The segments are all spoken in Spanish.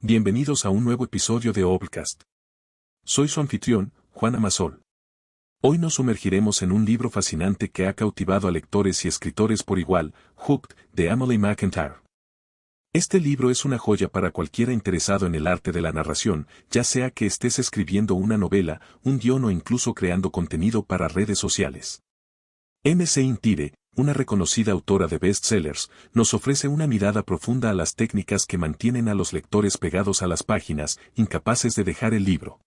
Bienvenidos a un nuevo episodio de Obcast. Soy su anfitrión, Juan Amasol. Hoy nos sumergiremos en un libro fascinante que ha cautivado a lectores y escritores por igual, Hooked, de Emily McIntyre. Este libro es una joya para cualquiera interesado en el arte de la narración, ya sea que estés escribiendo una novela, un guión o incluso creando contenido para redes sociales. McIntyre, una reconocida autora de bestsellers, nos ofrece una mirada profunda a las técnicas que mantienen a los lectores pegados a las páginas, incapaces de dejar el libro.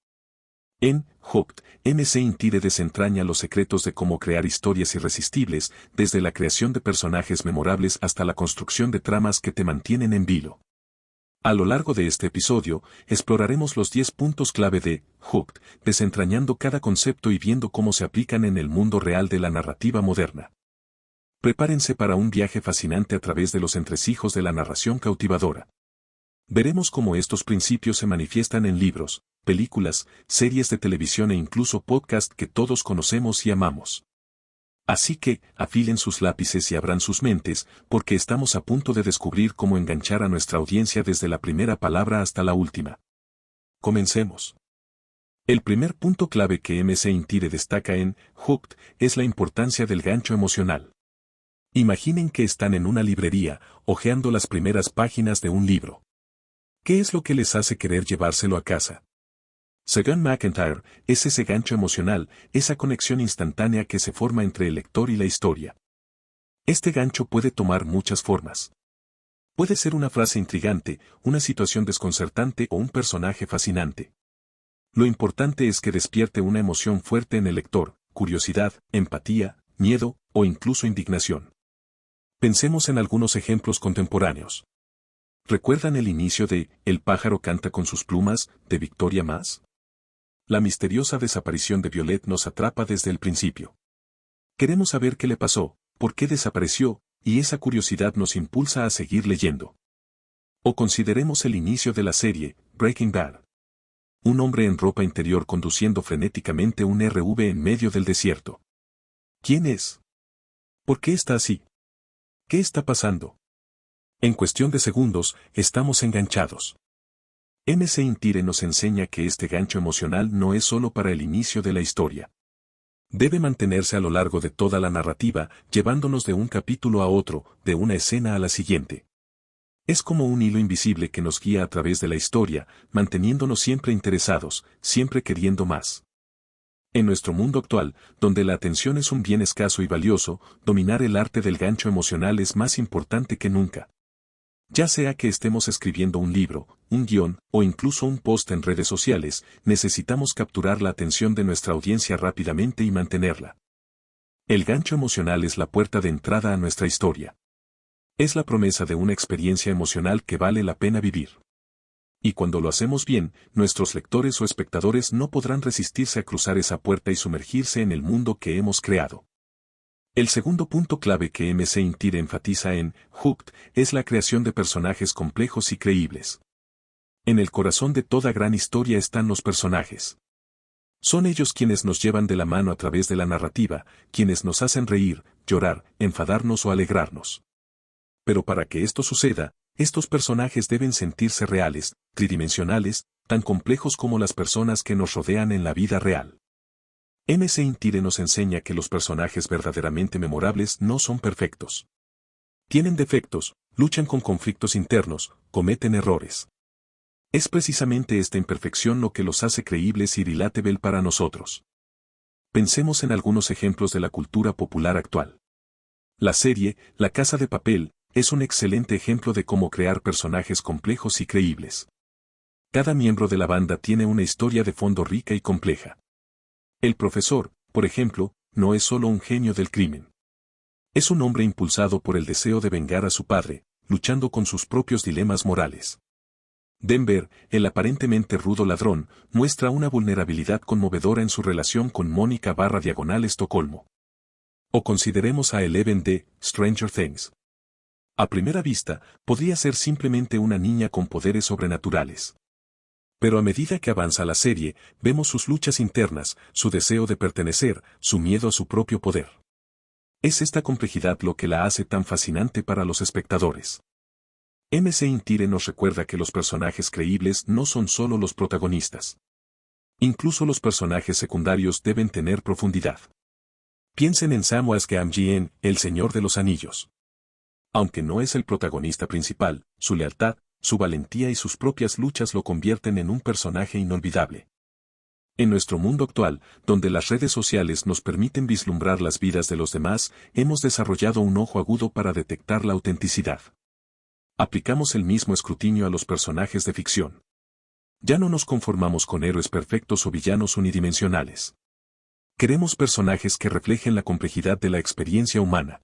En Hooked, McIntyre desentraña los secretos de cómo crear historias irresistibles, desde la creación de personajes memorables hasta la construcción de tramas que te mantienen en vilo. A lo largo de este episodio, exploraremos los 10 puntos clave de Hooked, desentrañando cada concepto y viendo cómo se aplican en el mundo real de la narrativa moderna. Prepárense para un viaje fascinante a través de los entresijos de la narración cautivadora. Veremos cómo estos principios se manifiestan en libros, películas, series de televisión e incluso podcasts que todos conocemos y amamos. Así que, afilen sus lápices y abran sus mentes, porque estamos a punto de descubrir cómo enganchar a nuestra audiencia desde la primera palabra hasta la última. Comencemos. El primer punto clave que McIntyre destaca en Hooked es la importancia del gancho emocional. Imaginen que están en una librería, hojeando las primeras páginas de un libro. ¿Qué es lo que les hace querer llevárselo a casa? Según McIntyre, es ese gancho emocional, esa conexión instantánea que se forma entre el lector y la historia. Este gancho puede tomar muchas formas. Puede ser una frase intrigante, una situación desconcertante o un personaje fascinante. Lo importante es que despierte una emoción fuerte en el lector, curiosidad, empatía, miedo o incluso indignación. Pensemos en algunos ejemplos contemporáneos. ¿Recuerdan el inicio de El pájaro canta con sus plumas, de Victoria Mas? La misteriosa desaparición de Violet nos atrapa desde el principio. Queremos saber qué le pasó, por qué desapareció, y esa curiosidad nos impulsa a seguir leyendo. O consideremos el inicio de la serie, Breaking Bad. Un hombre en ropa interior conduciendo frenéticamente un RV en medio del desierto. ¿Quién es? ¿Por qué está así? ¿Qué está pasando? En cuestión de segundos, estamos enganchados. McIntyre nos enseña que este gancho emocional no es solo para el inicio de la historia. Debe mantenerse a lo largo de toda la narrativa, llevándonos de un capítulo a otro, de una escena a la siguiente. Es como un hilo invisible que nos guía a través de la historia, manteniéndonos siempre interesados, siempre queriendo más. En nuestro mundo actual, donde la atención es un bien escaso y valioso, dominar el arte del gancho emocional es más importante que nunca. Ya sea que estemos escribiendo un libro, un guión, o incluso un post en redes sociales, necesitamos capturar la atención de nuestra audiencia rápidamente y mantenerla. El gancho emocional es la puerta de entrada a nuestra historia. Es la promesa de una experiencia emocional que vale la pena vivir. Y cuando lo hacemos bien, nuestros lectores o espectadores no podrán resistirse a cruzar esa puerta y sumergirse en el mundo que hemos creado. El segundo punto clave que McIntyre enfatiza en Hooked es la creación de personajes complejos y creíbles. En el corazón de toda gran historia están los personajes. Son ellos quienes nos llevan de la mano a través de la narrativa, quienes nos hacen reír, llorar, enfadarnos o alegrarnos. Pero para que esto suceda, estos personajes deben sentirse reales, tridimensionales, tan complejos como las personas que nos rodean en la vida real. McIntyre nos enseña que los personajes verdaderamente memorables no son perfectos. Tienen defectos, luchan con conflictos internos, cometen errores. Es precisamente esta imperfección lo que los hace creíbles y relatable para nosotros. Pensemos en algunos ejemplos de la cultura popular actual. La serie, La Casa de Papel, es un excelente ejemplo de cómo crear personajes complejos y creíbles. Cada miembro de la banda tiene una historia de fondo rica y compleja. El profesor, por ejemplo, no es solo un genio del crimen. Es un hombre impulsado por el deseo de vengar a su padre, luchando con sus propios dilemas morales. Denver, el aparentemente rudo ladrón, muestra una vulnerabilidad conmovedora en su relación con Mónica/Estocolmo. O consideremos a Eleven de Stranger Things. A primera vista, podría ser simplemente una niña con poderes sobrenaturales. Pero a medida que avanza la serie, vemos sus luchas internas, su deseo de pertenecer, su miedo a su propio poder. Es esta complejidad lo que la hace tan fascinante para los espectadores. MC Intire nos recuerda que los personajes creíbles no son solo los protagonistas. Incluso los personajes secundarios deben tener profundidad. Piensen en Samwise Gamgee, El Señor de los Anillos. Aunque no es el protagonista principal, su lealtad, su valentía y sus propias luchas lo convierten en un personaje inolvidable. En nuestro mundo actual, donde las redes sociales nos permiten vislumbrar las vidas de los demás, hemos desarrollado un ojo agudo para detectar la autenticidad. Aplicamos el mismo escrutinio a los personajes de ficción. Ya no nos conformamos con héroes perfectos o villanos unidimensionales. Queremos personajes que reflejen la complejidad de la experiencia humana.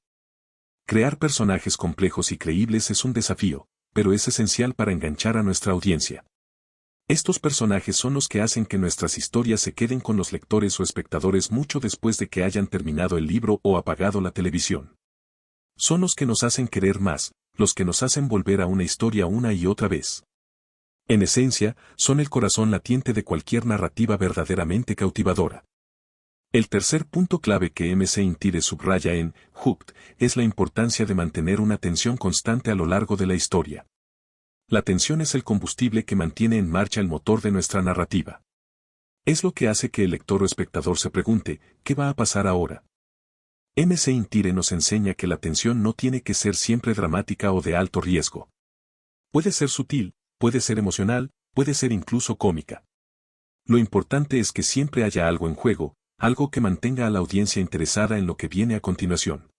Crear personajes complejos y creíbles es un desafío, pero es esencial para enganchar a nuestra audiencia. Estos personajes son los que hacen que nuestras historias se queden con los lectores o espectadores mucho después de que hayan terminado el libro o apagado la televisión. Son los que nos hacen querer más, los que nos hacen volver a una historia una y otra vez. En esencia, son el corazón latiente de cualquier narrativa verdaderamente cautivadora. El tercer punto clave que MC Intire subraya en Hooked es la importancia de mantener una tensión constante a lo largo de la historia. La tensión es el combustible que mantiene en marcha el motor de nuestra narrativa. Es lo que hace que el lector o espectador se pregunte, ¿qué va a pasar ahora? MC Intire nos enseña que la tensión no tiene que ser siempre dramática o de alto riesgo. Puede ser sutil, puede ser emocional, puede ser incluso cómica. Lo importante es que siempre haya algo en juego, algo que mantenga a la audiencia interesada en lo que viene a continuación.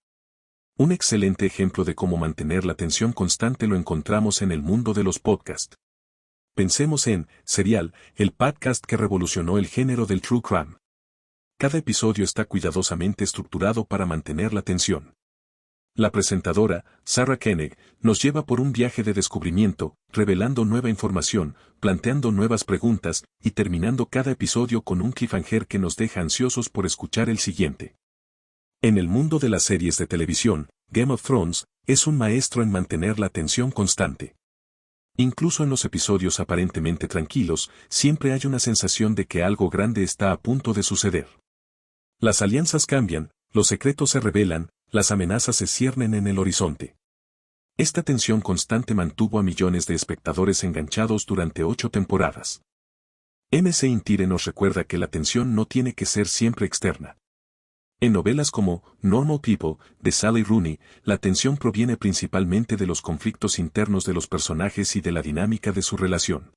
Un excelente ejemplo de cómo mantener la tensión constante lo encontramos en el mundo de los podcasts. Pensemos en Serial, el podcast que revolucionó el género del true crime. Cada episodio está cuidadosamente estructurado para mantener la tensión. La presentadora, Sarah Koenig, nos lleva por un viaje de descubrimiento, revelando nueva información, planteando nuevas preguntas, y terminando cada episodio con un cliffhanger que nos deja ansiosos por escuchar el siguiente. En el mundo de las series de televisión, Game of Thrones es un maestro en mantener la tensión constante. Incluso en los episodios aparentemente tranquilos, siempre hay una sensación de que algo grande está a punto de suceder. Las alianzas cambian, los secretos se revelan, las amenazas se ciernen en el horizonte. Esta tensión constante mantuvo a millones de espectadores enganchados durante 8 temporadas. MC Intire nos recuerda que la tensión no tiene que ser siempre externa. En novelas como Normal People, de Sally Rooney, la tensión proviene principalmente de los conflictos internos de los personajes y de la dinámica de su relación.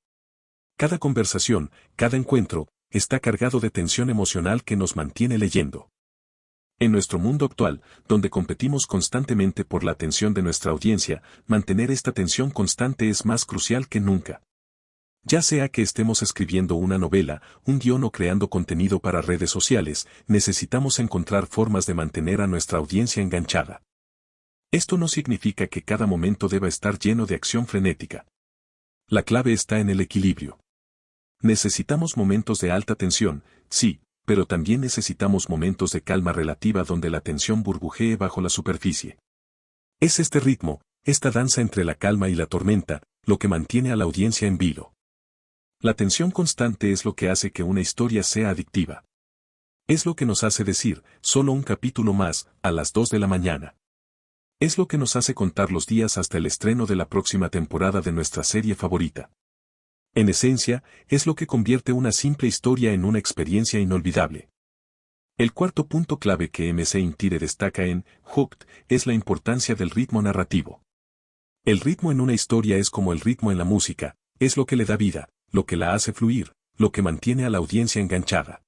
Cada conversación, cada encuentro, está cargado de tensión emocional que nos mantiene leyendo. En nuestro mundo actual, donde competimos constantemente por la atención de nuestra audiencia, mantener esta tensión constante es más crucial que nunca. Ya sea que estemos escribiendo una novela, un guión o creando contenido para redes sociales, necesitamos encontrar formas de mantener a nuestra audiencia enganchada. Esto no significa que cada momento deba estar lleno de acción frenética. La clave está en el equilibrio. Necesitamos momentos de alta tensión, sí, pero también necesitamos momentos de calma relativa donde la tensión burbujee bajo la superficie. Es este ritmo, esta danza entre la calma y la tormenta, lo que mantiene a la audiencia en vilo. La tensión constante es lo que hace que una historia sea adictiva. Es lo que nos hace decir, solo un capítulo más, a las 2 de la mañana. Es lo que nos hace contar los días hasta el estreno de la próxima temporada de nuestra serie favorita. En esencia, es lo que convierte una simple historia en una experiencia inolvidable. El cuarto punto clave que MC Intire destaca en Hooked es la importancia del ritmo narrativo. El ritmo en una historia es como el ritmo en la música, es lo que le da vida, lo que la hace fluir, lo que mantiene a la audiencia enganchada.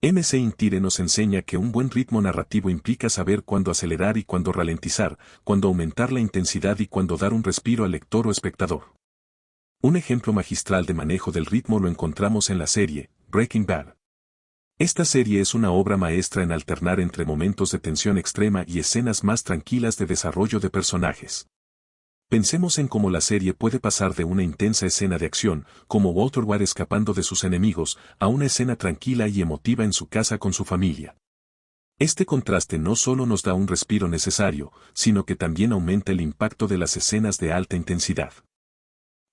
MC Intire nos enseña que un buen ritmo narrativo implica saber cuándo acelerar y cuándo ralentizar, cuándo aumentar la intensidad y cuándo dar un respiro al lector o espectador. Un ejemplo magistral de manejo del ritmo lo encontramos en la serie Breaking Bad. Esta serie es una obra maestra en alternar entre momentos de tensión extrema y escenas más tranquilas de desarrollo de personajes. Pensemos en cómo la serie puede pasar de una intensa escena de acción, como Walter White escapando de sus enemigos, a una escena tranquila y emotiva en su casa con su familia. Este contraste no solo nos da un respiro necesario, sino que también aumenta el impacto de las escenas de alta intensidad.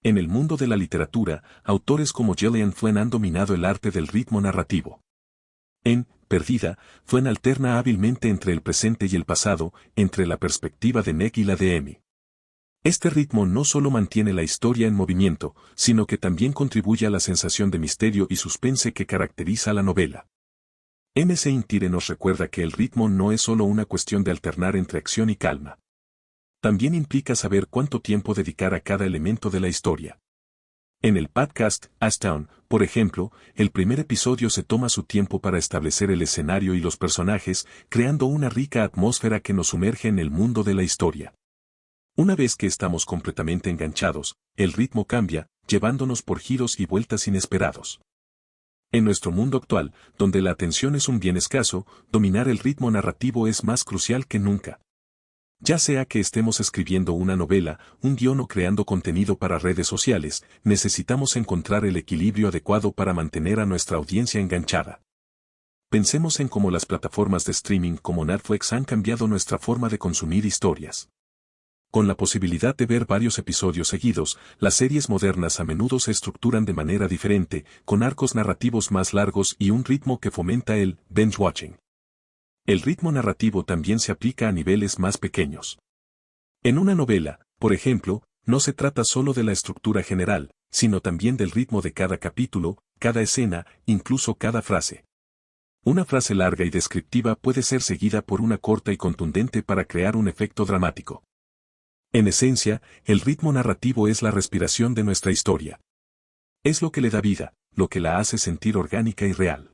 En el mundo de la literatura, autores como Gillian Flynn han dominado el arte del ritmo narrativo. En Perdida, Flynn alterna hábilmente entre el presente y el pasado, entre la perspectiva de Meg y la de Amy. Este ritmo no solo mantiene la historia en movimiento, sino que también contribuye a la sensación de misterio y suspense que caracteriza la novela. M.C. Intire nos recuerda que el ritmo no es solo una cuestión de alternar entre acción y calma. También implica saber cuánto tiempo dedicar a cada elemento de la historia. En el podcast Ashtown, por ejemplo, el primer episodio se toma su tiempo para establecer el escenario y los personajes, creando una rica atmósfera que nos sumerge en el mundo de la historia. Una vez que estamos completamente enganchados, el ritmo cambia, llevándonos por giros y vueltas inesperados. En nuestro mundo actual, donde la atención es un bien escaso, dominar el ritmo narrativo es más crucial que nunca. Ya sea que estemos escribiendo una novela, un guión o creando contenido para redes sociales, necesitamos encontrar el equilibrio adecuado para mantener a nuestra audiencia enganchada. Pensemos en cómo las plataformas de streaming como Netflix han cambiado nuestra forma de consumir historias. Con la posibilidad de ver varios episodios seguidos, las series modernas a menudo se estructuran de manera diferente, con arcos narrativos más largos y un ritmo que fomenta el binge-watching. El ritmo narrativo también se aplica a niveles más pequeños. En una novela, por ejemplo, no se trata solo de la estructura general, sino también del ritmo de cada capítulo, cada escena, incluso cada frase. Una frase larga y descriptiva puede ser seguida por una corta y contundente para crear un efecto dramático. En esencia, el ritmo narrativo es la respiración de nuestra historia. Es lo que le da vida, lo que la hace sentir orgánica y real.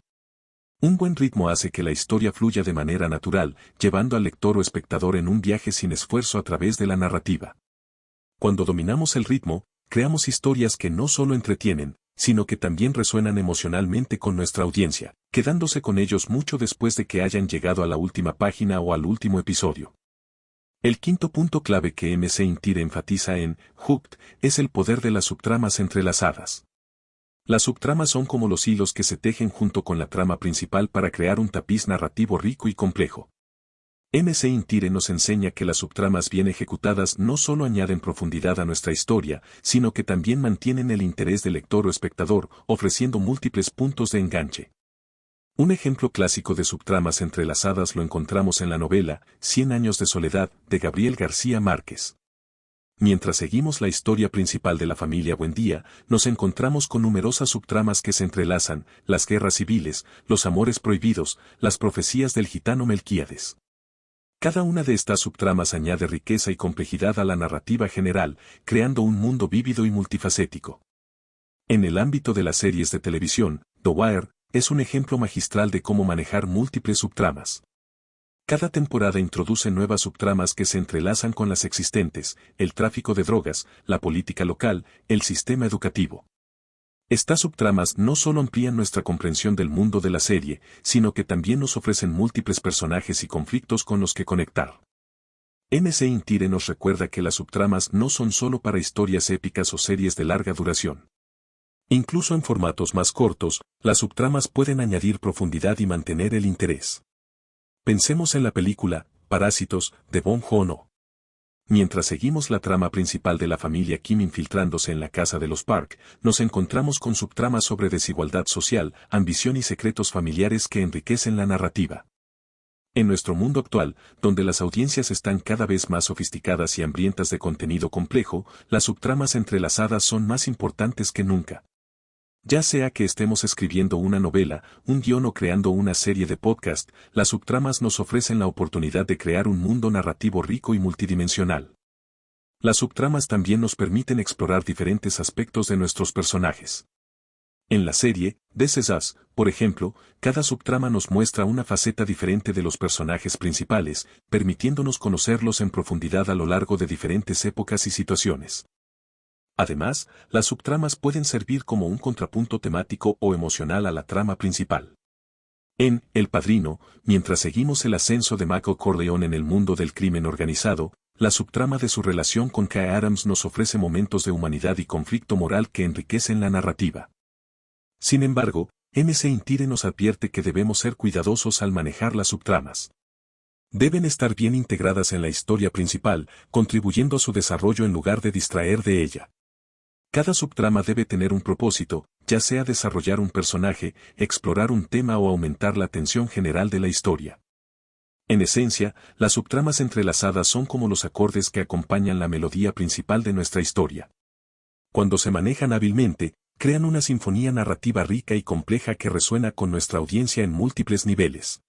Un buen ritmo hace que la historia fluya de manera natural, llevando al lector o espectador en un viaje sin esfuerzo a través de la narrativa. Cuando dominamos el ritmo, creamos historias que no solo entretienen, sino que también resuenan emocionalmente con nuestra audiencia, quedándose con ellos mucho después de que hayan llegado a la última página o al último episodio. El quinto punto clave que M.C. Intire enfatiza en Hooked es el poder de las subtramas entrelazadas. Las subtramas son como los hilos que se tejen junto con la trama principal para crear un tapiz narrativo rico y complejo. M.C. Intire nos enseña que las subtramas bien ejecutadas no solo añaden profundidad a nuestra historia, sino que también mantienen el interés del lector o espectador, ofreciendo múltiples puntos de enganche. Un ejemplo clásico de subtramas entrelazadas lo encontramos en la novela Cien años de soledad, de Gabriel García Márquez. Mientras seguimos la historia principal de la familia Buendía, nos encontramos con numerosas subtramas que se entrelazan, las guerras civiles, los amores prohibidos, las profecías del gitano Melquíades. Cada una de estas subtramas añade riqueza y complejidad a la narrativa general, creando un mundo vívido y multifacético. En el ámbito de las series de televisión, The Wire es un ejemplo magistral de cómo manejar múltiples subtramas. Cada temporada introduce nuevas subtramas que se entrelazan con las existentes, el tráfico de drogas, la política local, el sistema educativo. Estas subtramas no solo amplían nuestra comprensión del mundo de la serie, sino que también nos ofrecen múltiples personajes y conflictos con los que conectar. M.C. Intire nos recuerda que las subtramas no son solo para historias épicas o series de larga duración. Incluso en formatos más cortos, las subtramas pueden añadir profundidad y mantener el interés. Pensemos en la película Parásitos, de Bong Joon-ho. Mientras seguimos la trama principal de la familia Kim infiltrándose en la casa de los Park, nos encontramos con subtramas sobre desigualdad social, ambición y secretos familiares que enriquecen la narrativa. En nuestro mundo actual, donde las audiencias están cada vez más sofisticadas y hambrientas de contenido complejo, las subtramas entrelazadas son más importantes que nunca. Ya sea que estemos escribiendo una novela, un guión o creando una serie de podcast, las subtramas nos ofrecen la oportunidad de crear un mundo narrativo rico y multidimensional. Las subtramas también nos permiten explorar diferentes aspectos de nuestros personajes. En la serie, This Is Us, por ejemplo, cada subtrama nos muestra una faceta diferente de los personajes principales, permitiéndonos conocerlos en profundidad a lo largo de diferentes épocas y situaciones. Además, las subtramas pueden servir como un contrapunto temático o emocional a la trama principal. En El Padrino, mientras seguimos el ascenso de Michael Corleone en el mundo del crimen organizado, la subtrama de su relación con Kay Adams nos ofrece momentos de humanidad y conflicto moral que enriquecen la narrativa. Sin embargo, M.C. Intire nos advierte que debemos ser cuidadosos al manejar las subtramas. Deben estar bien integradas en la historia principal, contribuyendo a su desarrollo en lugar de distraer de ella. Cada subtrama debe tener un propósito, ya sea desarrollar un personaje, explorar un tema o aumentar la tensión general de la historia. En esencia, las subtramas entrelazadas son como los acordes que acompañan la melodía principal de nuestra historia. Cuando se manejan hábilmente, crean una sinfonía narrativa rica y compleja que resuena con nuestra audiencia en múltiples niveles.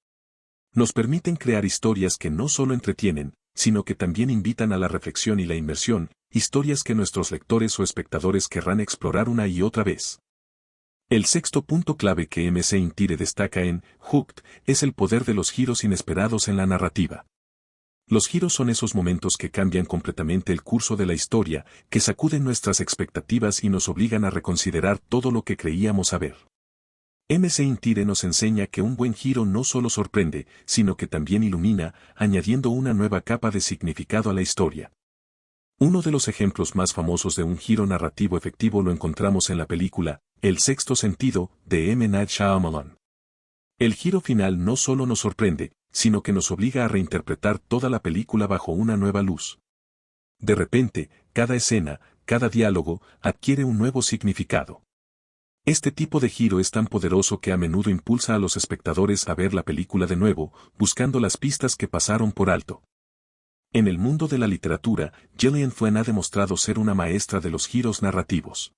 Nos permiten crear historias que no solo entretienen, sino que también invitan a la reflexión y la inmersión, historias que nuestros lectores o espectadores querrán explorar una y otra vez. El sexto punto clave que MC Intire destaca en Hooked es el poder de los giros inesperados en la narrativa. Los giros son esos momentos que cambian completamente el curso de la historia, que sacuden nuestras expectativas y nos obligan a reconsiderar todo lo que creíamos saber. MC Intire nos enseña que un buen giro no solo sorprende, sino que también ilumina, añadiendo una nueva capa de significado a la historia. Uno de los ejemplos más famosos de un giro narrativo efectivo lo encontramos en la película El sexto sentido, de M. Night Shyamalan. El giro final no solo nos sorprende, sino que nos obliga a reinterpretar toda la película bajo una nueva luz. De repente, cada escena, cada diálogo, adquiere un nuevo significado. Este tipo de giro es tan poderoso que a menudo impulsa a los espectadores a ver la película de nuevo, buscando las pistas que pasaron por alto. En el mundo de la literatura, Gillian Flynn ha demostrado ser una maestra de los giros narrativos.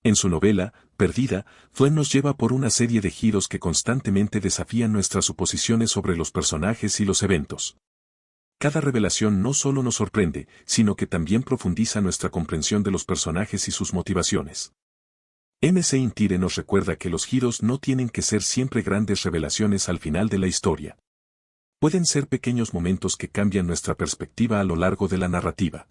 En su novela, Perdida, Flynn nos lleva por una serie de giros que constantemente desafían nuestras suposiciones sobre los personajes y los eventos. Cada revelación no solo nos sorprende, sino que también profundiza nuestra comprensión de los personajes y sus motivaciones. MC Intire nos recuerda que los giros no tienen que ser siempre grandes revelaciones al final de la historia. Pueden ser pequeños momentos que cambian nuestra perspectiva a lo largo de la narrativa.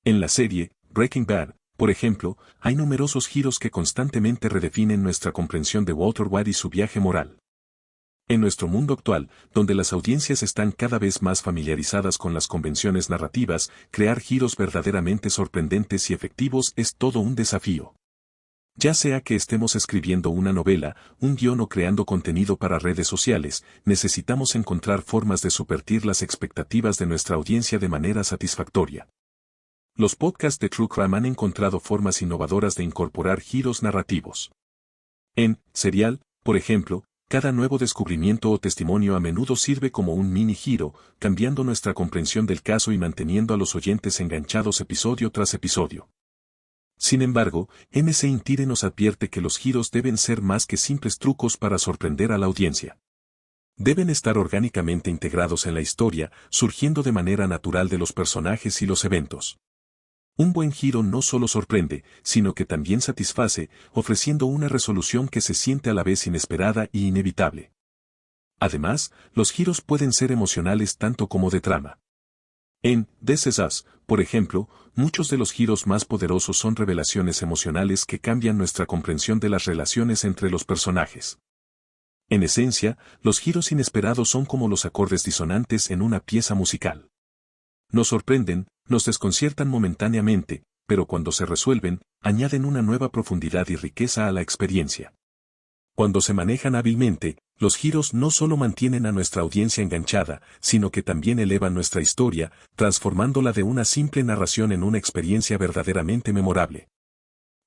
En la serie, Breaking Bad, por ejemplo, hay numerosos giros que constantemente redefinen nuestra comprensión de Walter White y su viaje moral. En nuestro mundo actual, donde las audiencias están cada vez más familiarizadas con las convenciones narrativas, crear giros verdaderamente sorprendentes y efectivos es todo un desafío. Ya sea que estemos escribiendo una novela, un guión o creando contenido para redes sociales, necesitamos encontrar formas de subvertir las expectativas de nuestra audiencia de manera satisfactoria. Los podcasts de True Crime han encontrado formas innovadoras de incorporar giros narrativos. En Serial, por ejemplo, cada nuevo descubrimiento o testimonio a menudo sirve como un mini giro, cambiando nuestra comprensión del caso y manteniendo a los oyentes enganchados episodio tras episodio. Sin embargo, MC Intire nos advierte que los giros deben ser más que simples trucos para sorprender a la audiencia. Deben estar orgánicamente integrados en la historia, surgiendo de manera natural de los personajes y los eventos. Un buen giro no solo sorprende, sino que también satisface, ofreciendo una resolución que se siente a la vez inesperada y inevitable. Además, los giros pueden ser emocionales tanto como de trama. En This Is Us, por ejemplo, muchos de los giros más poderosos son revelaciones emocionales que cambian nuestra comprensión de las relaciones entre los personajes. En esencia, los giros inesperados son como los acordes disonantes en una pieza musical. Nos sorprenden, nos desconciertan momentáneamente, pero cuando se resuelven, añaden una nueva profundidad y riqueza a la experiencia. Cuando se manejan hábilmente, los giros no solo mantienen a nuestra audiencia enganchada, sino que también elevan nuestra historia, transformándola de una simple narración en una experiencia verdaderamente memorable.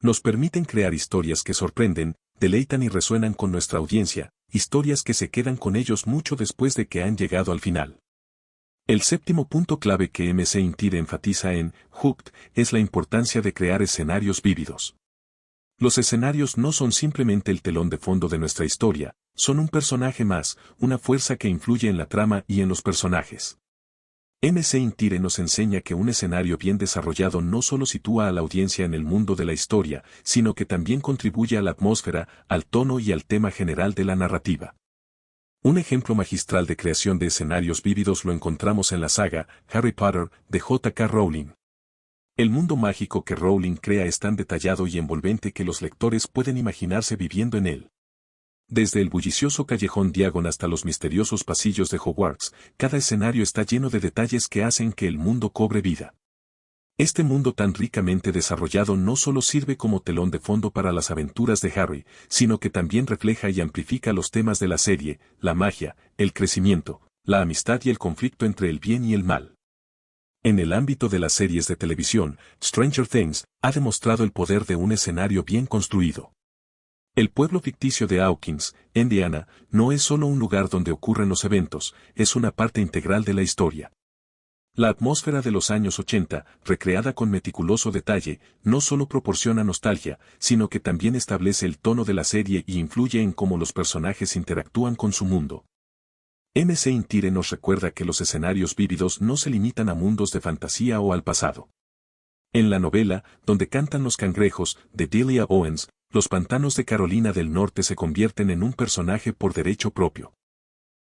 Nos permiten crear historias que sorprenden, deleitan y resuenan con nuestra audiencia, historias que se quedan con ellos mucho después de que han llegado al final. El séptimo punto clave que MC Intire enfatiza en Hooked es la importancia de crear escenarios vívidos. Los escenarios no son simplemente el telón de fondo de nuestra historia, son un personaje más, una fuerza que influye en la trama y en los personajes. MC Intire nos enseña que un escenario bien desarrollado no solo sitúa a la audiencia en el mundo de la historia, sino que también contribuye a la atmósfera, al tono y al tema general de la narrativa. Un ejemplo magistral de creación de escenarios vívidos lo encontramos en la saga Harry Potter de J.K. Rowling. El mundo mágico que Rowling crea es tan detallado y envolvente que los lectores pueden imaginarse viviendo en él. Desde el bullicioso callejón Diagon hasta los misteriosos pasillos de Hogwarts, cada escenario está lleno de detalles que hacen que el mundo cobre vida. Este mundo tan ricamente desarrollado no solo sirve como telón de fondo para las aventuras de Harry, sino que también refleja y amplifica los temas de la serie, la magia, el crecimiento, la amistad y el conflicto entre el bien y el mal. En el ámbito de las series de televisión, Stranger Things ha demostrado el poder de un escenario bien construido. El pueblo ficticio de Hawkins, Indiana, no es solo un lugar donde ocurren los eventos, es una parte integral de la historia. La atmósfera de los años 80, recreada con meticuloso detalle, no solo proporciona nostalgia, sino que también establece el tono de la serie y influye en cómo los personajes interactúan con su mundo. MC Intire nos recuerda que los escenarios vívidos no se limitan a mundos de fantasía o al pasado. En la novela, donde cantan los cangrejos, de Delia Owens, los pantanos de Carolina del Norte se convierten en un personaje por derecho propio.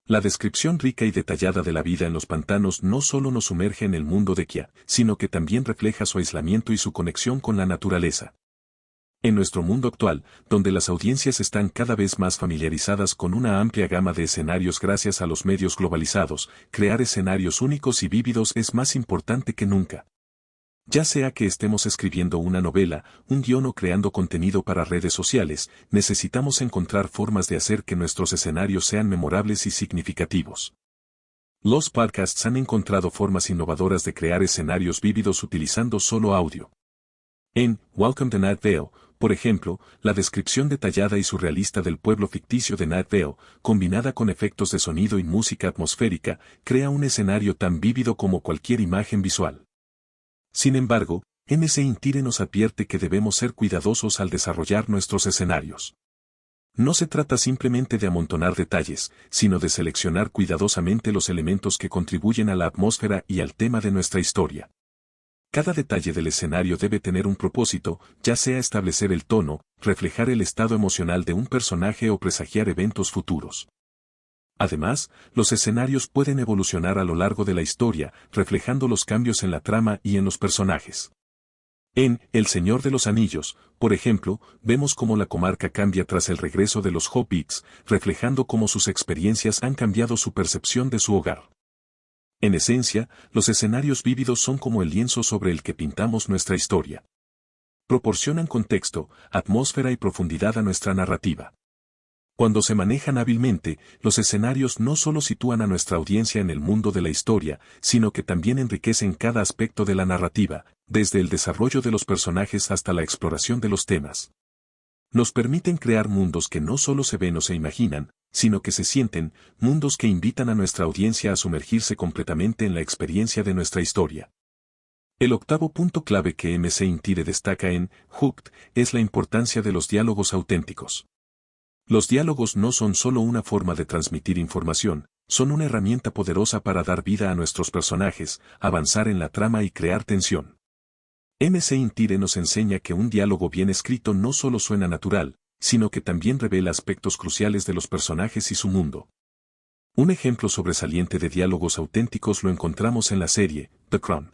La descripción rica y detallada de la vida en los pantanos no solo nos sumerge en el mundo de Kia, sino que también refleja su aislamiento y su conexión con la naturaleza. En nuestro mundo actual, donde las audiencias están cada vez más familiarizadas con una amplia gama de escenarios gracias a los medios globalizados, crear escenarios únicos y vívidos es más importante que nunca. Ya sea que estemos escribiendo una novela, un guion o creando contenido para redes sociales, necesitamos encontrar formas de hacer que nuestros escenarios sean memorables y significativos. Los podcasts han encontrado formas innovadoras de crear escenarios vívidos utilizando solo audio. En Welcome to Night Vale, por ejemplo, la descripción detallada y surrealista del pueblo ficticio de Night Vale, combinada con efectos de sonido y música atmosférica, crea un escenario tan vívido como cualquier imagen visual. Sin embargo, MC Intire nos advierte que debemos ser cuidadosos al desarrollar nuestros escenarios. No se trata simplemente de amontonar detalles, sino de seleccionar cuidadosamente los elementos que contribuyen a la atmósfera y al tema de nuestra historia. Cada detalle del escenario debe tener un propósito, ya sea establecer el tono, reflejar el estado emocional de un personaje o presagiar eventos futuros. Además, los escenarios pueden evolucionar a lo largo de la historia, reflejando los cambios en la trama y en los personajes. En El Señor de los Anillos, por ejemplo, vemos cómo la comarca cambia tras el regreso de los hobbits, reflejando cómo sus experiencias han cambiado su percepción de su hogar. En esencia, los escenarios vívidos son como el lienzo sobre el que pintamos nuestra historia. Proporcionan contexto, atmósfera y profundidad a nuestra narrativa. Cuando se manejan hábilmente, los escenarios no solo sitúan a nuestra audiencia en el mundo de la historia, sino que también enriquecen cada aspecto de la narrativa, desde el desarrollo de los personajes hasta la exploración de los temas. Nos permiten crear mundos que no solo se ven o se imaginan, sino que se sienten, mundos que invitan a nuestra audiencia a sumergirse completamente en la experiencia de nuestra historia. El octavo punto clave que MC Intire destaca en Hooked es la importancia de los diálogos auténticos. Los diálogos no son solo una forma de transmitir información, son una herramienta poderosa para dar vida a nuestros personajes, avanzar en la trama y crear tensión. MC Intire nos enseña que un diálogo bien escrito no solo suena natural, sino que también revela aspectos cruciales de los personajes y su mundo. Un ejemplo sobresaliente de diálogos auténticos lo encontramos en la serie, The Crown.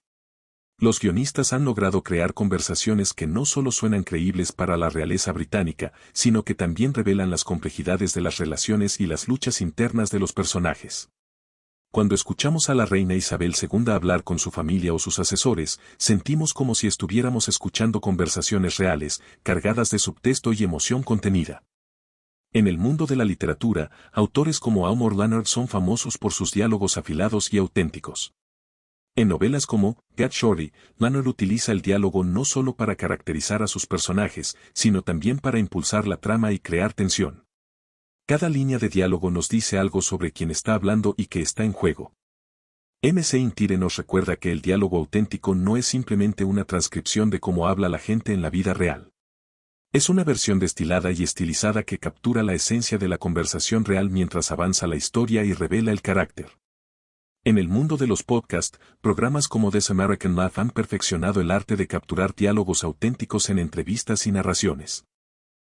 Los guionistas han logrado crear conversaciones que no solo suenan creíbles para la realeza británica, sino que también revelan las complejidades de las relaciones y las luchas internas de los personajes. Cuando escuchamos a la reina Isabel II hablar con su familia o sus asesores, sentimos como si estuviéramos escuchando conversaciones reales, cargadas de subtexto y emoción contenida. En el mundo de la literatura, autores como Aumor Leonard son famosos por sus diálogos afilados y auténticos. En novelas como Get Shorty, Leonard utiliza el diálogo no solo para caracterizar a sus personajes, sino también para impulsar la trama y crear tensión. Cada línea de diálogo nos dice algo sobre quién está hablando y qué está en juego. MC Intire nos recuerda que el diálogo auténtico no es simplemente una transcripción de cómo habla la gente en la vida real. Es una versión destilada y estilizada que captura la esencia de la conversación real mientras avanza la historia y revela el carácter. En el mundo de los podcasts, programas como This American Life han perfeccionado el arte de capturar diálogos auténticos en entrevistas y narraciones.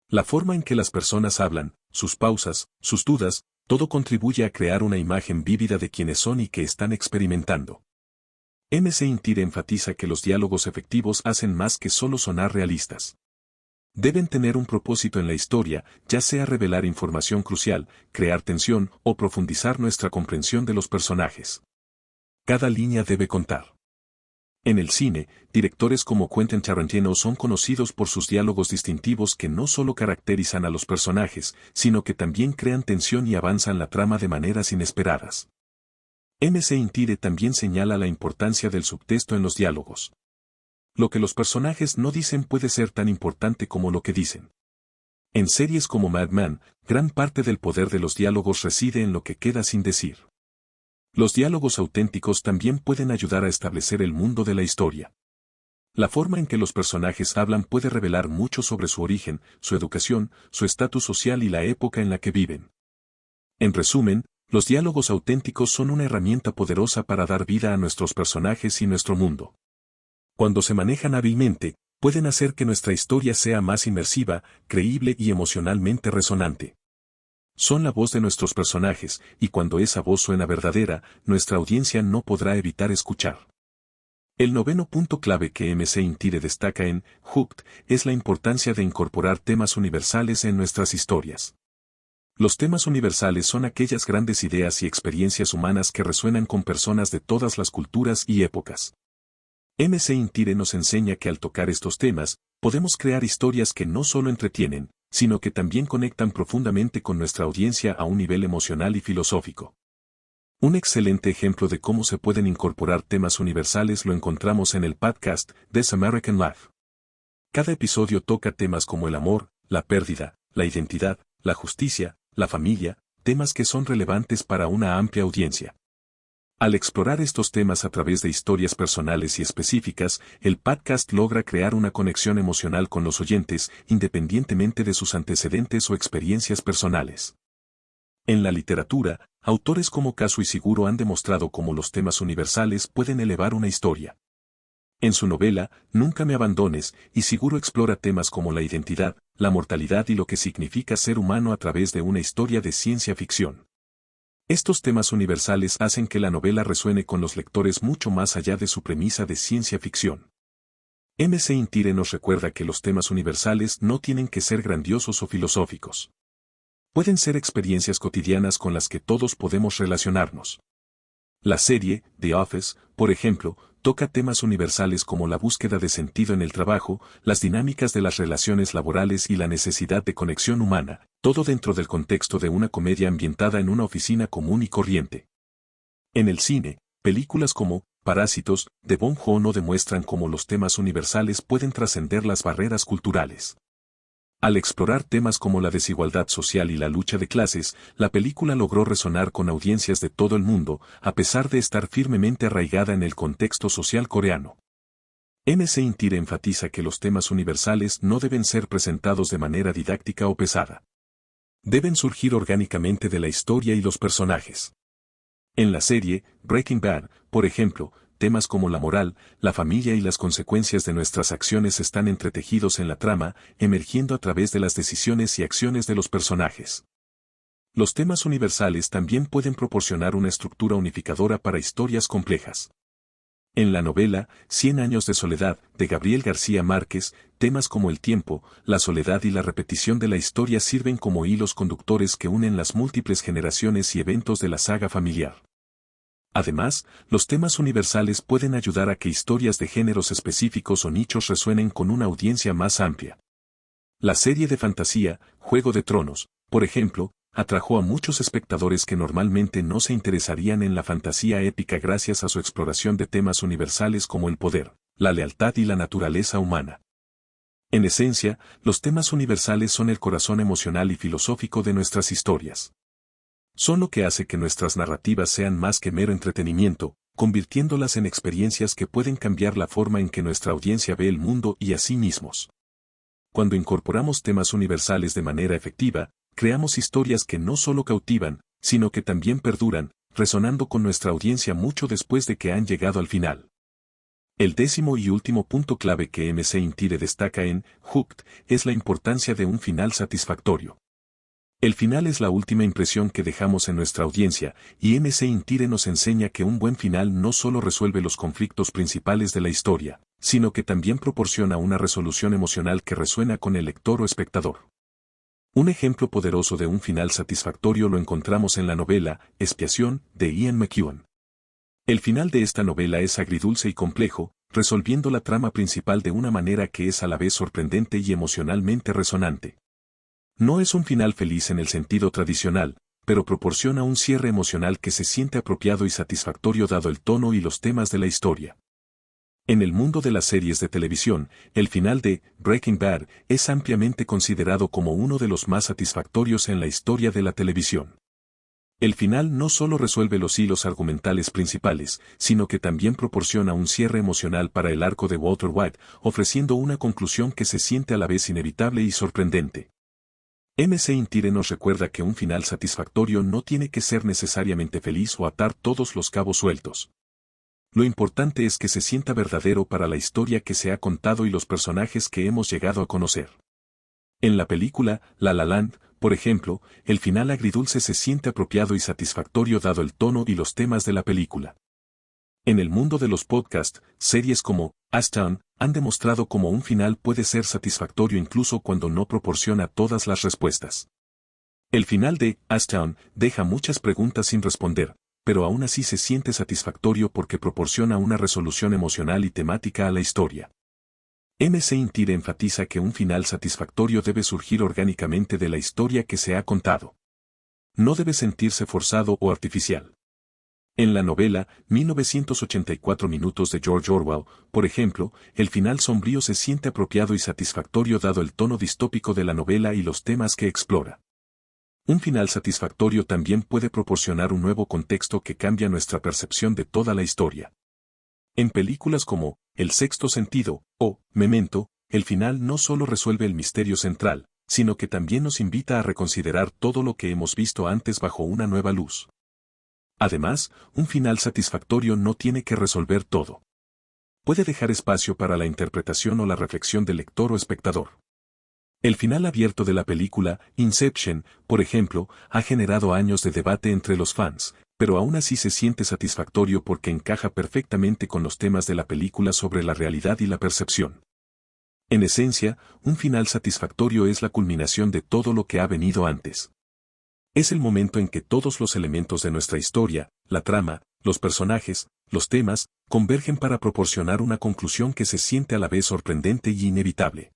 La forma en que las personas hablan, sus pausas, sus dudas, todo contribuye a crear una imagen vívida de quienes son y que están experimentando. MC Intire enfatiza que los diálogos efectivos hacen más que solo sonar realistas. Deben tener un propósito en la historia, ya sea revelar información crucial, crear tensión o profundizar nuestra comprensión de los personajes. Cada línea debe contar. En el cine, directores como Quentin Tarantino son conocidos por sus diálogos distintivos que no solo caracterizan a los personajes, sino que también crean tensión y avanzan la trama de maneras inesperadas. MC Intire también señala la importancia del subtexto en los diálogos. Lo que los personajes no dicen puede ser tan importante como lo que dicen. En series como Mad Men, gran parte del poder de los diálogos reside en lo que queda sin decir. Los diálogos auténticos también pueden ayudar a establecer el mundo de la historia. La forma en que los personajes hablan puede revelar mucho sobre su origen, su educación, su estatus social y la época en la que viven. En resumen, los diálogos auténticos son una herramienta poderosa para dar vida a nuestros personajes y nuestro mundo. Cuando se manejan hábilmente, pueden hacer que nuestra historia sea más inmersiva, creíble y emocionalmente resonante. Son la voz de nuestros personajes, y cuando esa voz suena verdadera, nuestra audiencia no podrá evitar escuchar. El noveno punto clave que MC Intire destaca en Hooked es la importancia de incorporar temas universales en nuestras historias. Los temas universales son aquellas grandes ideas y experiencias humanas que resuenan con personas de todas las culturas y épocas. MC Intire nos enseña que al tocar estos temas, podemos crear historias que no solo entretienen, sino que también conectan profundamente con nuestra audiencia a un nivel emocional y filosófico. Un excelente ejemplo de cómo se pueden incorporar temas universales lo encontramos en el podcast This American Life. Cada episodio toca temas como el amor, la pérdida, la identidad, la justicia, la familia, temas que son relevantes para una amplia audiencia. Al explorar estos temas a través de historias personales y específicas, el podcast logra crear una conexión emocional con los oyentes, independientemente de sus antecedentes o experiencias personales. En la literatura, autores como Kazuo Ishiguro han demostrado cómo los temas universales pueden elevar una historia. En su novela, Nunca me abandones, Ishiguro explora temas como la identidad, la mortalidad y lo que significa ser humano a través de una historia de ciencia ficción. Estos temas universales hacen que la novela resuene con los lectores mucho más allá de su premisa de ciencia ficción. MC Intire nos recuerda que los temas universales no tienen que ser grandiosos o filosóficos. Pueden ser experiencias cotidianas con las que todos podemos relacionarnos. La serie, The Office, por ejemplo, toca temas universales como la búsqueda de sentido en el trabajo, las dinámicas de las relaciones laborales y la necesidad de conexión humana, todo dentro del contexto de una comedia ambientada en una oficina común y corriente. En el cine, películas como Parásitos, de Bong Joon-ho demuestran cómo los temas universales pueden trascender las barreras culturales. Al explorar temas como la desigualdad social y la lucha de clases, la película logró resonar con audiencias de todo el mundo, a pesar de estar firmemente arraigada en el contexto social coreano. MC Intire enfatiza que los temas universales no deben ser presentados de manera didáctica o pesada. Deben surgir orgánicamente de la historia y los personajes. En la serie, Breaking Bad, por ejemplo, temas como la moral, la familia y las consecuencias de nuestras acciones están entretejidos en la trama, emergiendo a través de las decisiones y acciones de los personajes. Los temas universales también pueden proporcionar una estructura unificadora para historias complejas. En la novela, 100 años de soledad, de Gabriel García Márquez, temas como el tiempo, la soledad y la repetición de la historia sirven como hilos conductores que unen las múltiples generaciones y eventos de la saga familiar. Además, los temas universales pueden ayudar a que historias de géneros específicos o nichos resuenen con una audiencia más amplia. La serie de fantasía, Juego de Tronos, por ejemplo, atrajo a muchos espectadores que normalmente no se interesarían en la fantasía épica gracias a su exploración de temas universales como el poder, la lealtad y la naturaleza humana. En esencia, los temas universales son el corazón emocional y filosófico de nuestras historias. Son lo que hace que nuestras narrativas sean más que mero entretenimiento, convirtiéndolas en experiencias que pueden cambiar la forma en que nuestra audiencia ve el mundo y a sí mismos. Cuando incorporamos temas universales de manera efectiva, creamos historias que no solo cautivan, sino que también perduran, resonando con nuestra audiencia mucho después de que han llegado al final. El décimo y último punto clave que MC Intire destaca en Hooked es la importancia de un final satisfactorio. El final es la última impresión que dejamos en nuestra audiencia, y MC Intire nos enseña que un buen final no solo resuelve los conflictos principales de la historia, sino que también proporciona una resolución emocional que resuena con el lector o espectador. Un ejemplo poderoso de un final satisfactorio lo encontramos en la novela Expiación, de Ian McEwan. El final de esta novela es agridulce y complejo, resolviendo la trama principal de una manera que es a la vez sorprendente y emocionalmente resonante. No es un final feliz en el sentido tradicional, pero proporciona un cierre emocional que se siente apropiado y satisfactorio dado el tono y los temas de la historia. En el mundo de las series de televisión, el final de Breaking Bad es ampliamente considerado como uno de los más satisfactorios en la historia de la televisión. El final no solo resuelve los hilos argumentales principales, sino que también proporciona un cierre emocional para el arco de Walter White, ofreciendo una conclusión que se siente a la vez inevitable y sorprendente. MC Intire nos recuerda que un final satisfactorio no tiene que ser necesariamente feliz o atar todos los cabos sueltos. Lo importante es que se sienta verdadero para la historia que se ha contado y los personajes que hemos llegado a conocer. En la película La La Land, por ejemplo, el final agridulce se siente apropiado y satisfactorio dado el tono y los temas de la película. En el mundo de los podcasts, series como Ashtown han demostrado cómo un final puede ser satisfactorio incluso cuando no proporciona todas las respuestas. El final de Ashtown deja muchas preguntas sin responder, pero aún así se siente satisfactorio porque proporciona una resolución emocional y temática a la historia. MC Intire enfatiza que un final satisfactorio debe surgir orgánicamente de la historia que se ha contado. No debe sentirse forzado o artificial. En la novela 1984 minutos de George Orwell, por ejemplo, el final sombrío se siente apropiado y satisfactorio dado el tono distópico de la novela y los temas que explora. Un final satisfactorio también puede proporcionar un nuevo contexto que cambia nuestra percepción de toda la historia. En películas como El sexto sentido o Memento, el final no solo resuelve el misterio central, sino que también nos invita a reconsiderar todo lo que hemos visto antes bajo una nueva luz. Además, un final satisfactorio no tiene que resolver todo. Puede dejar espacio para la interpretación o la reflexión del lector o espectador. El final abierto de la película Inception, por ejemplo, ha generado años de debate entre los fans, pero aún así se siente satisfactorio porque encaja perfectamente con los temas de la película sobre la realidad y la percepción. En esencia, un final satisfactorio es la culminación de todo lo que ha venido antes. Es el momento en que todos los elementos de nuestra historia, la trama, los personajes, los temas, convergen para proporcionar una conclusión que se siente a la vez sorprendente y inevitable.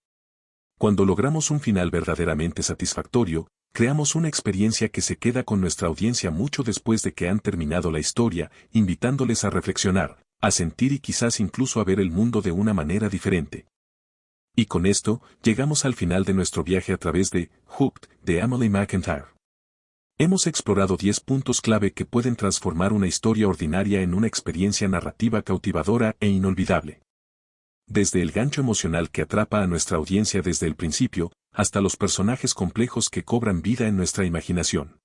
Cuando logramos un final verdaderamente satisfactorio, creamos una experiencia que se queda con nuestra audiencia mucho después de que han terminado la historia, invitándoles a reflexionar, a sentir y quizás incluso a ver el mundo de una manera diferente. Y con esto, llegamos al final de nuestro viaje a través de Hooked, de Emily McIntyre. Hemos explorado 10 puntos clave que pueden transformar una historia ordinaria en una experiencia narrativa cautivadora e inolvidable. Desde el gancho emocional que atrapa a nuestra audiencia desde el principio, hasta los personajes complejos que cobran vida en nuestra imaginación.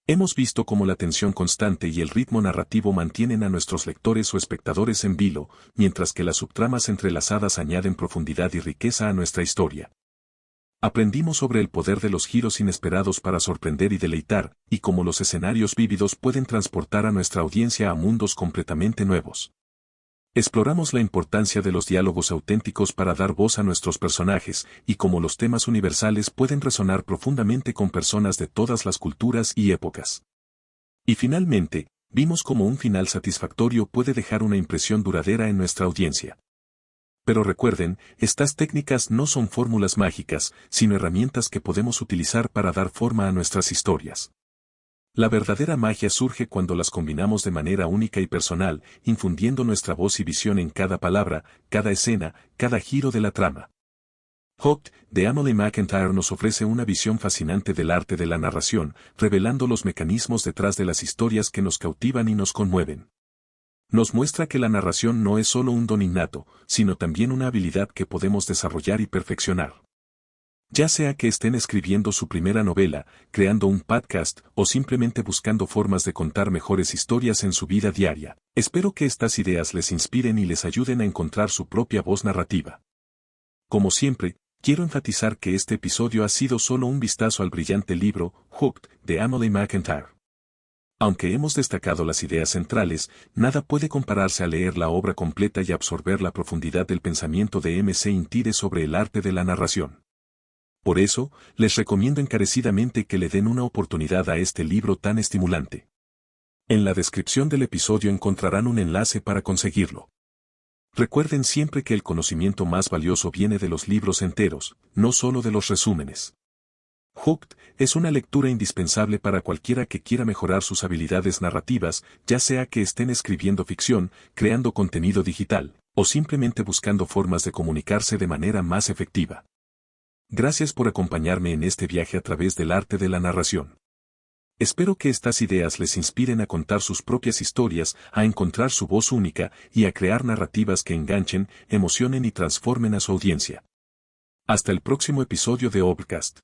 Hemos visto cómo la tensión constante y el ritmo narrativo mantienen a nuestros lectores o espectadores en vilo, mientras que las subtramas entrelazadas añaden profundidad y riqueza a nuestra historia. Aprendimos sobre el poder de los giros inesperados para sorprender y deleitar, y cómo los escenarios vívidos pueden transportar a nuestra audiencia a mundos completamente nuevos. Exploramos la importancia de los diálogos auténticos para dar voz a nuestros personajes, y cómo los temas universales pueden resonar profundamente con personas de todas las culturas y épocas. Y finalmente, vimos cómo un final satisfactorio puede dejar una impresión duradera en nuestra audiencia. Pero recuerden, estas técnicas no son fórmulas mágicas, sino herramientas que podemos utilizar para dar forma a nuestras historias. La verdadera magia surge cuando las combinamos de manera única y personal, infundiendo nuestra voz y visión en cada palabra, cada escena, cada giro de la trama. Hooked, de Emily McIntyre nos ofrece una visión fascinante del arte de la narración, revelando los mecanismos detrás de las historias que nos cautivan y nos conmueven. Nos muestra que la narración no es solo un don innato, sino también una habilidad que podemos desarrollar y perfeccionar. Ya sea que estén escribiendo su primera novela, creando un podcast o simplemente buscando formas de contar mejores historias en su vida diaria, espero que estas ideas les inspiren y les ayuden a encontrar su propia voz narrativa. Como siempre, quiero enfatizar que este episodio ha sido solo un vistazo al brillante libro, Hooked, de Emily McIntyre. Aunque hemos destacado las ideas centrales, nada puede compararse a leer la obra completa y absorber la profundidad del pensamiento de MC Intire sobre el arte de la narración. Por eso, les recomiendo encarecidamente que le den una oportunidad a este libro tan estimulante. En la descripción del episodio encontrarán un enlace para conseguirlo. Recuerden siempre que el conocimiento más valioso viene de los libros enteros, no solo de los resúmenes. Hooked es una lectura indispensable para cualquiera que quiera mejorar sus habilidades narrativas, ya sea que estén escribiendo ficción, creando contenido digital, o simplemente buscando formas de comunicarse de manera más efectiva. Gracias por acompañarme en este viaje a través del arte de la narración. Espero que estas ideas les inspiren a contar sus propias historias, a encontrar su voz única y a crear narrativas que enganchen, emocionen y transformen a su audiencia. Hasta el próximo episodio de Obcast.